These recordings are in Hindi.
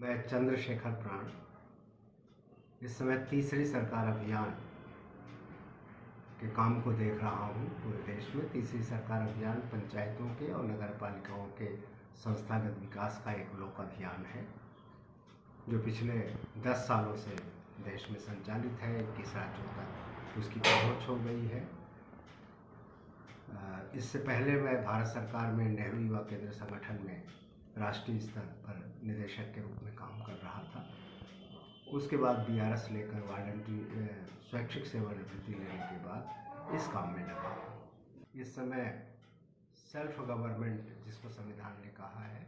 मैं चंद्रशेखर प्राण इस समय तीसरी सरकार अभियान के काम को देख रहा हूँ। पूरे देश में तीसरी सरकार अभियान पंचायतों के और नगर पालिकाओं के संस्थागत विकास का एक लोक अभियान है जो पिछले 10 सालों से देश में संचालित है। 21 राज्यों तक उसकी पहुँच हो गई है। इससे पहले मैं भारत सरकार में नेहरू युवा केंद्र संगठन में राष्ट्रीय स्तर पर निदेशक के रूप में काम कर रहा था। उसके बाद BRS लेकर वॉलंटरी स्वैच्छिक सेवानिवृत्ति लेने के बाद इस काम में लगा। इस समय सेल्फ गवर्नमेंट, जिसको संविधान ने कहा है,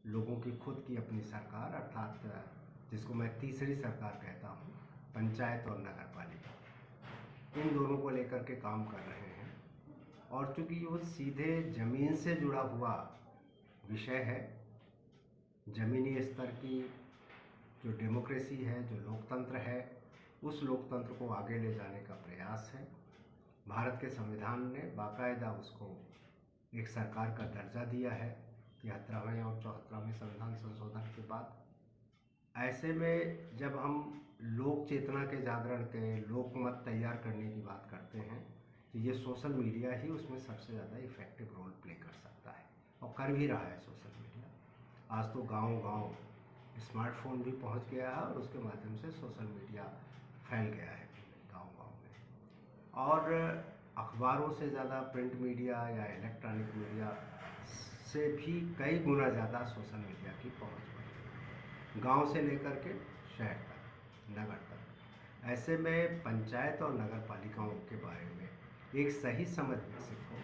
लोगों की खुद की अपनी सरकार, अर्थात जिसको मैं तीसरी सरकार कहता हूँ, पंचायत और नगर पालिका, इन दोनों को लेकर के काम कर रहे हैं। और चूँकि वो सीधे ज़मीन से जुड़ा हुआ विषय है, ज़मीनी स्तर की जो डेमोक्रेसी है, जो लोकतंत्र है, उस लोकतंत्र को आगे ले जाने का प्रयास है। भारत के संविधान ने बाकायदा उसको एक सरकार का दर्जा दिया है 73वें और 74वें संविधान संशोधन के बाद। ऐसे में जब हम लोक चेतना के जागरण के, लोकमत तैयार करने की बात करते हैं, तो ये सोशल मीडिया ही उसमें सबसे ज़्यादा इफ़ेक्टिव रोल प्ले कर सकता है और कर भी रहा है सोशल मीडिया। आज तो गांव-गांव स्मार्टफोन भी पहुंच गया है और उसके माध्यम से सोशल मीडिया फैल गया है गांव-गांव में। और अखबारों से ज़्यादा प्रिंट मीडिया या इलेक्ट्रॉनिक मीडिया से भी कई गुना ज़्यादा सोशल मीडिया की पहुंच बढ़ी, गांव से लेकर के शहर तक, नगर तक। ऐसे में पंचायत और नगर पालिकाओं के बारे में एक सही समझ विकसित हो,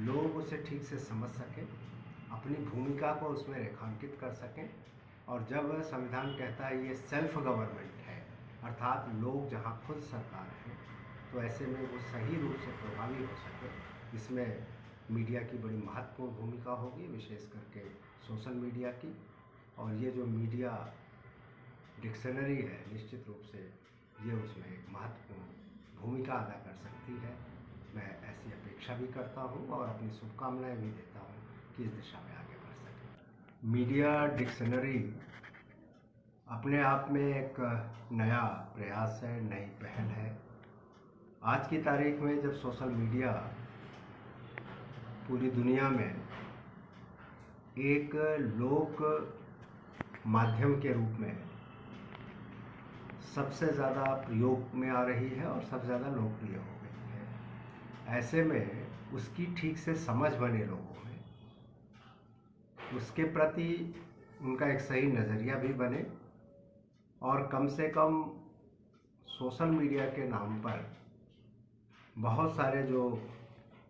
लोग उसे ठीक से समझ सकें, अपनी भूमिका को उसमें रेखांकित कर सकें। और जब संविधान कहता है ये सेल्फ गवर्नमेंट है, अर्थात लोग जहां खुद सरकार हैं, तो ऐसे में वो सही रूप से प्रभावी हो सके, इसमें मीडिया की बड़ी महत्वपूर्ण भूमिका होगी, विशेष करके सोशल मीडिया की। और ये जो मीडिया डिक्शनरी है, निश्चित रूप से ये उसमें एक महत्वपूर्ण भूमिका अदा कर सकती है। मैं ऐसी अपेक्षा भी करता हूँ और अपनी शुभकामनाएं भी देता हूँ कि इस दिशा में आगे बढ़ सके। मीडिया डिक्शनरी अपने आप में एक नया प्रयास है, नई पहल है। आज की तारीख में जब सोशल मीडिया पूरी दुनिया में एक लोक माध्यम के रूप में सबसे ज़्यादा प्रयोग में आ रही है और सबसे ज़्यादा लोकप्रिय हो गई है, ऐसे में उसकी ठीक से समझ बने लोगों में, उसके प्रति उनका एक सही नज़रिया भी बने और कम से कम सोशल मीडिया के नाम पर बहुत सारे जो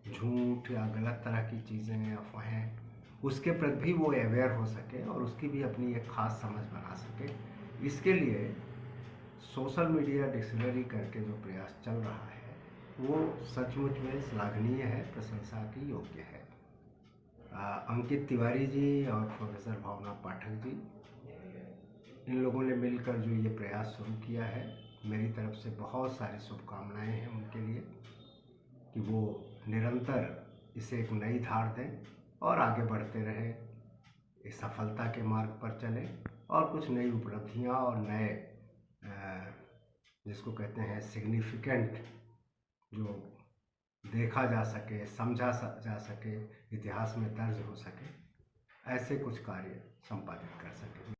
झूठ या गलत तरह की चीज़ें, अफवाहें, उसके प्रति भी वो अवेयर हो सके और उसकी भी अपनी एक ख़ास समझ बना सके। इसके लिए सोशल मीडिया डिक्शनरी करके जो प्रयास चल रहा है वो सचमुच में श्लाघनीय है, प्रशंसा की योग्य है। अंकित तिवारी जी और प्रोफेसर भावना पाठक जी, इन लोगों ने मिलकर जो ये प्रयास शुरू किया है, मेरी तरफ से बहुत सारी शुभकामनाएं हैं उनके लिए कि वो निरंतर इसे एक नई धार दें और आगे बढ़ते रहें, इस सफलता के मार्ग पर चलें और कुछ नई उपलब्धियां और नए जिसको कहते हैं सिग्निफिकेंट, जो देखा जा सके, समझा जा सके, इतिहास में दर्ज हो सके, ऐसे कुछ कार्य संपादित कर सकें।